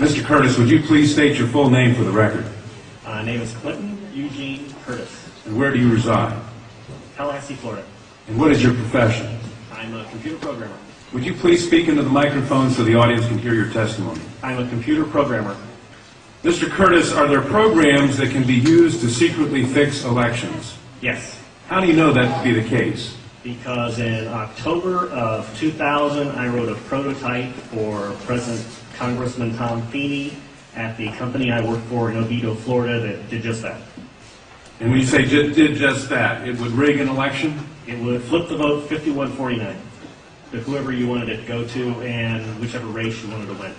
Mr. Curtis, would you please state your full name for the record? My name is Clinton Eugene Curtis. And where do you reside? Tallahassee, Florida. And what is your profession? I'm a computer programmer. Would you please speak into the microphone so the audience can hear your testimony? I'm a computer programmer. Mr. Curtis, are there programs that can be used to secretly fix elections? Yes. How do you know that to be the case? Because in October of 2000, I wrote a prototype for President Congressman Tom Feeney at the company I work for in Oviedo, Florida, that did just that. And when you say did just that, it would rig an election? It would flip the vote 51-49 to whoever you wanted it to go to and whichever race you wanted to win.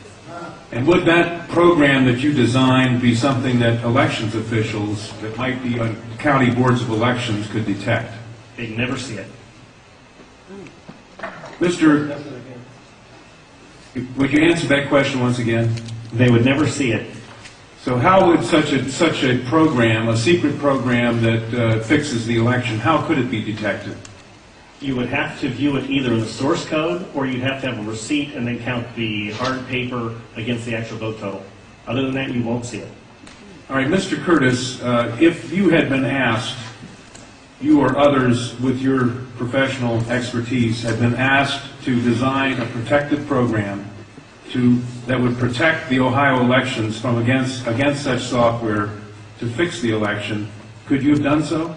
And would that program that you designed be something that elections officials that might be on county boards of elections could detect? They'd never see it. Mr. Would you answer that question once again? They would never see it. So how would such a program, a secret program that fixes the election, how could it be detected? You would have to view it either in the source code, or you'd have to have a receipt and then count the hard paper against the actual vote total. Other than that, you won't see it. All right, Mr. Curtis, if you had been asked, you or others with your professional expertise had been asked to design a protective program that would protect the Ohio elections from against such software to fix the election, could you have done so?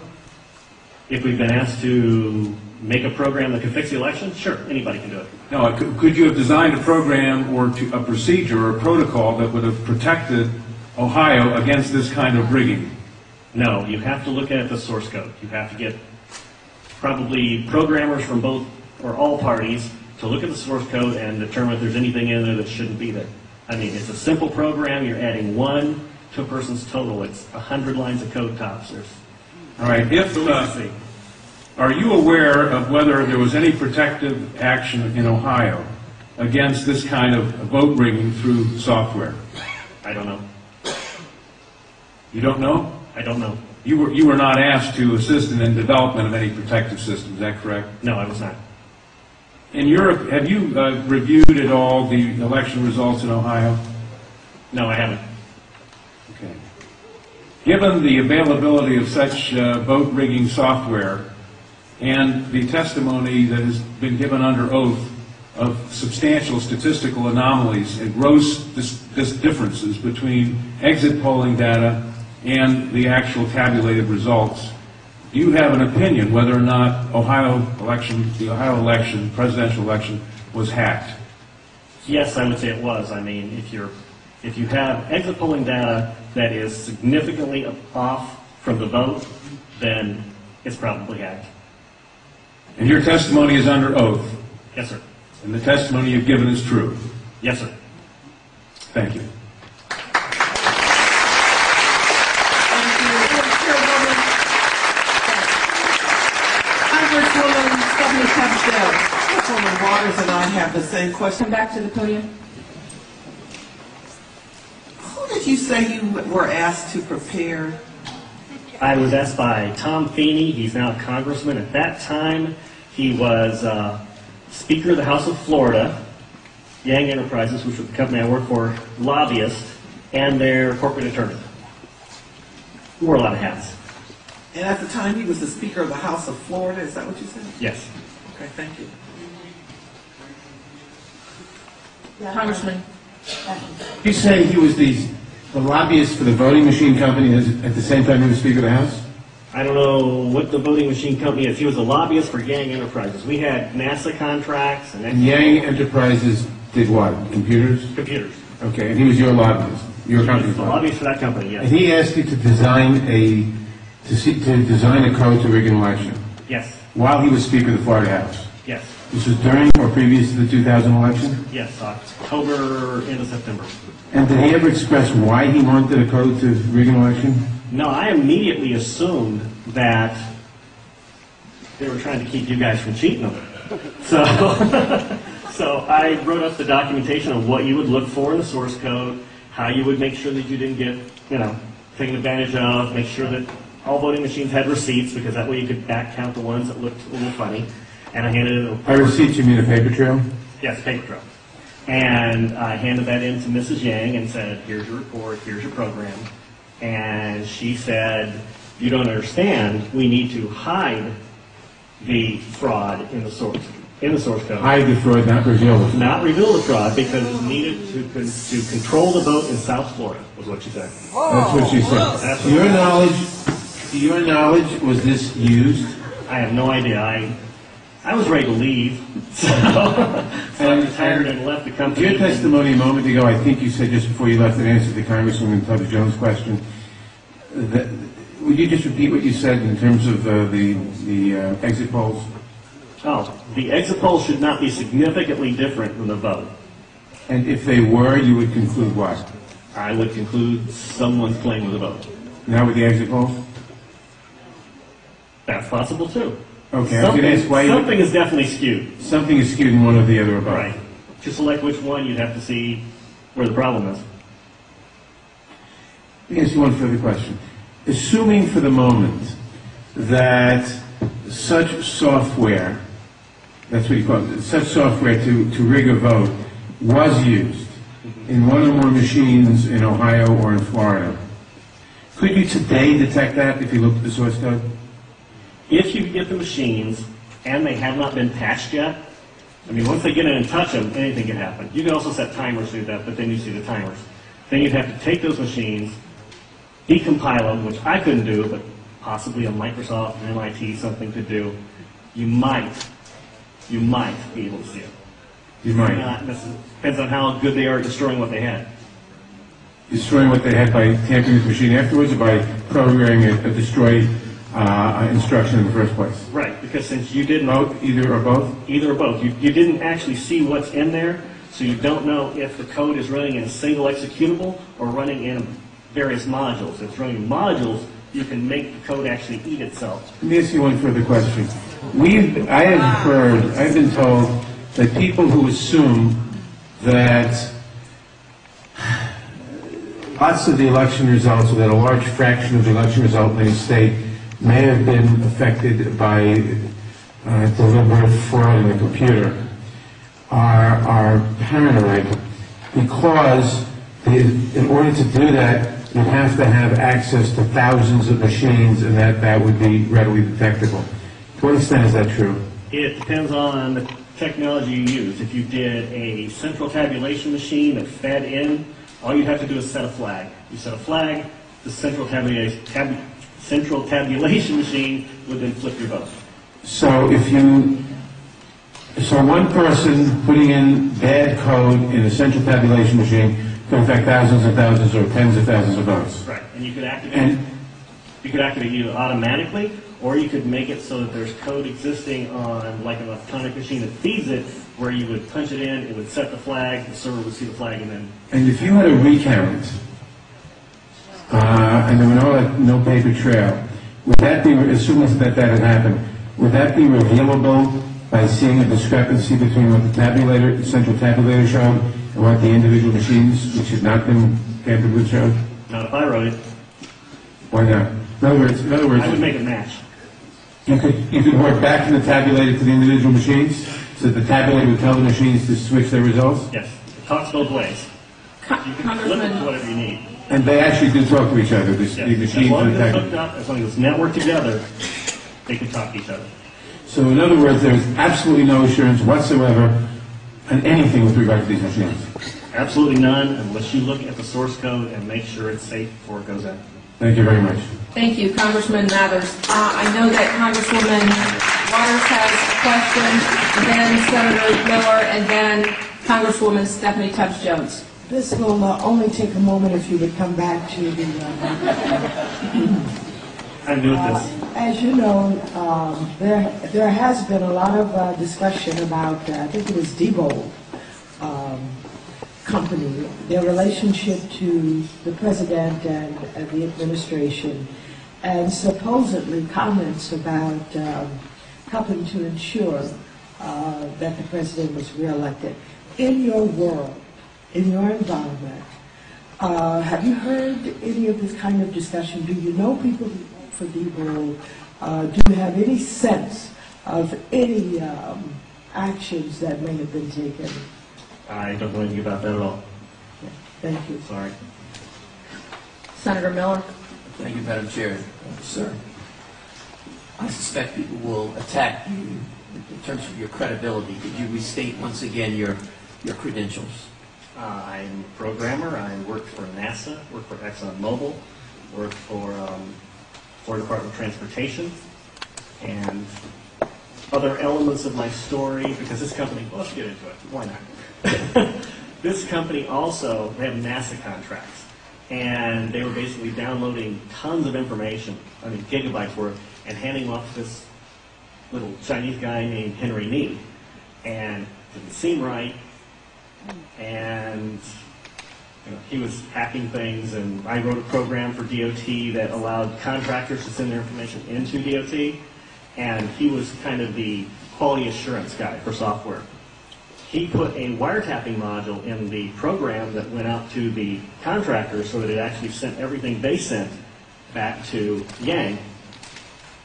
If we've been asked to make a program that can fix the election, sure, anybody can do it. No, could you have designed a program or a procedure or a protocol that would have protected Ohio against this kind of rigging? No, you have to look at the source code. You have to get probably programmers from both or all parties to look at the source code and determine if there's anything in there that shouldn't be there. I mean, it's a simple program. You're adding 1 to a person's total. It's 100 lines of code tops. All right. Are you aware of whether there was any protective action in Ohio against this kind of vote rigging through software? I don't know. You don't know? I don't know. You were not asked to assist in the development of any protective system, is that correct? No, I was not. In Europe, have you reviewed at all the election results in Ohio? No, I haven't. Okay. Given the availability of such vote rigging software and the testimony that has been given under oath of substantial statistical anomalies and gross differences between exit polling data and the actual tabulated results, do you have an opinion whether or not the Ohio election, presidential election, was hacked? Yes, I would say it was. I mean, if you have exit polling data that is significantly off from the vote, then it's probably hacked. And your testimony is under oath? Yes, sir. And the testimony you've given is true? Yes, sir. Thank you. Councilwoman Waters and I have the same question. Come back to the podium. Who did you say you were asked to prepare? I was asked by Tom Feeney. He's now a congressman. At that time, he was Speaker of the House of Florida, Yang Enterprises, which was the company I work for, lobbyist, and their corporate attorney. He wore a lot of hats. And at the time, he was the Speaker of the House of Florida. Is that what you said? Yes. Okay, thank you. Congressman. You say he was the lobbyist for the voting machine company at the same time he was Speaker of the House? I don't know what the voting machine company is. He was a lobbyist for Yang Enterprises. We had NASA contracts and Yang Enterprises did what? Computers? computers. Okay, and he was your lobbyist, your company. He was the lobbyist for that company, yes. And he asked you to design a code to rig an election Yes. while he was Speaker of the Florida House. Yes. This was during or previous to the 2000 election? Yes, October into September. And did he ever express why he wanted a code to rig an election? No, I immediately assumed that they were trying to keep you guys from cheating them. So, so I wrote up the documentation of what you would look for in the source code, how you would make sure that you didn't get, taken advantage of, make sure that all voting machines had receipts, because that way you could back count the ones that looked a little funny. And I handed it over. By receipts, you mean a paper trail? Yes, paper trail. And I handed that in to Mrs. Yang and said, here's your report, here's your program. And she said, you don't understand, we need to hide the fraud in the source code. Hide the fraud, not reveal the fraud. Not reveal the fraud because it's needed to control the vote in South Florida, was what she said. That's what she said. That's To your knowledge, was this used? I have no idea. I was ready to leave, so I retired and left the company. Your testimony a moment ago, I think you said just before you left, in answer to Congresswoman Tubbs Jones' question, that, would you just repeat what you said in terms of the exit polls? Oh, the exit polls should not be significantly different than the vote. And if they were, you would conclude what? I would conclude someone's playing with the vote. Not with the exit polls? That's possible too. Okay, I was going to ask why something is definitely skewed. something is skewed in one or the other about. Right. To select which one, you'd have to see where the problem is. Let me ask you one further question. Assuming for the moment that such software, that's what you call it, such software to rig a vote was used in one or more machines in Ohio or in Florida, could you today detect that if you looked at the source code? If you get the machines and they have not been patched yet, I mean, once they get in and touch them, anything can happen. You can also set timers to that, but then you see the timers. Then you'd have to take those machines, decompile them, which I couldn't do, but possibly a Microsoft or MIT something could do. You might be able to see it. You might. Not necessarily. Depends on how good they are at destroying what they had. Destroying what they had by tampering the machine afterwards, or by programming a destroy instruction in the first place? Right, because since you didn't... Both, either or both? Either or both. You didn't actually see what's in there, so you don't know if the code is running in a single executable or running in various modules. If it's running in modules, you can make the code actually eat itself. Let me ask you one further question. I've been told that people who assume that lots of the election results, or that a large fraction of the election result in any state may have been affected by deliberate fraud in the computer, are paranoid, because in order to do that, you have to have access to thousands of machines, and that would be readily detectable. To what extent is that true? It depends on the technology you use. If you did a central tabulation machine that fed in, all you'd have to do is set a flag. You set a flag, the central tabulation machine would then flip your vote. So so one person putting in bad code in a central tabulation machine can affect thousands and thousands or tens of thousands of votes. Right, and you could activate either automatically, or you could make it so that there's code existing on like an electronic machine that feeds it, where you would punch it in, it would set the flag, the server would see the flag, and then... And if you had a recount, and there were no paper trail, would that be, assuming that had happened, would that be revealable by seeing a discrepancy between what the central tabulator showed and what the individual machines, which had not been tampered with, showed? Not if I wrote it. Why not? In other words, I would make it match. You could work back from the tabulator to the individual machines, so that the tabulator would tell the machines to switch their results? Yes, it talks both ways. You can flip it to whatever you need. And they actually do talk to each other, the machines As long and as the it's tabulator. hooked up, as long as it's networked together, they can talk to each other. So in other words, there's absolutely no assurance whatsoever on anything with regard to these machines. Absolutely none, unless you look at the source code and make sure it's safe before it goes in. Thank you very much. Thank you, Congressman Mathers. I know that Congresswoman Waters has a question, then Senator Miller, and then Congresswoman Stephanie Tubbs Jones. This will only take a moment if you would come back to the... I'm new at this. As you know, there has been a lot of discussion about, I think it was Diebold Company, their relationship to the president and the administration, and supposedly comments about helping to ensure that the president was reelected. In your world, in your environment, have you heard any of this kind of discussion? Do you know people for Diebold? Do you have any sense of any actions that may have been taken? I don't know anything about that at all. Thank you. Sorry. Senator Miller? Thank you, Madam Chair. Sir, I suspect people will attack you in terms of your credibility. Could you restate once again your credentials? I'm a programmer. I worked for NASA, worked for ExxonMobil, worked for Florida Department of Transportation, and other elements of my story, because this company, well, let's get into it. Why not? This company also, they have NASA contracts, and they were basically downloading tons of information, I mean gigabytes worth, and handing off to this little Chinese guy named Henry Newt, and it didn't seem right, and he was hacking things, and I wrote a program for DOT that allowed contractors to send their information into DOT, and he was kind of the quality assurance guy for software. He put a wiretapping module in the program that went out to the contractors so that it actually sent everything they sent back to Yang.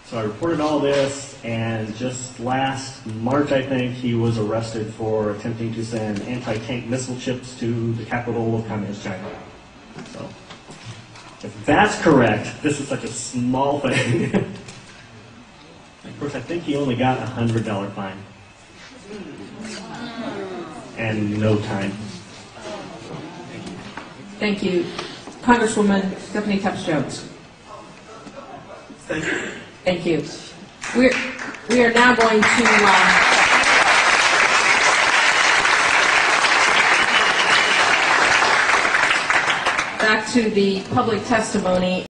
So I reported all this, and just last March, I think, he was arrested for attempting to send anti-tank missile chips to the capital of Communist China. So, if that's correct, this is such a small thing. Of course, I think he only got a $100 fine. And no time. Thank you. Congresswoman Stephanie Tubbs Jones. Thank you. Thank you. We are now going to back to the public testimony.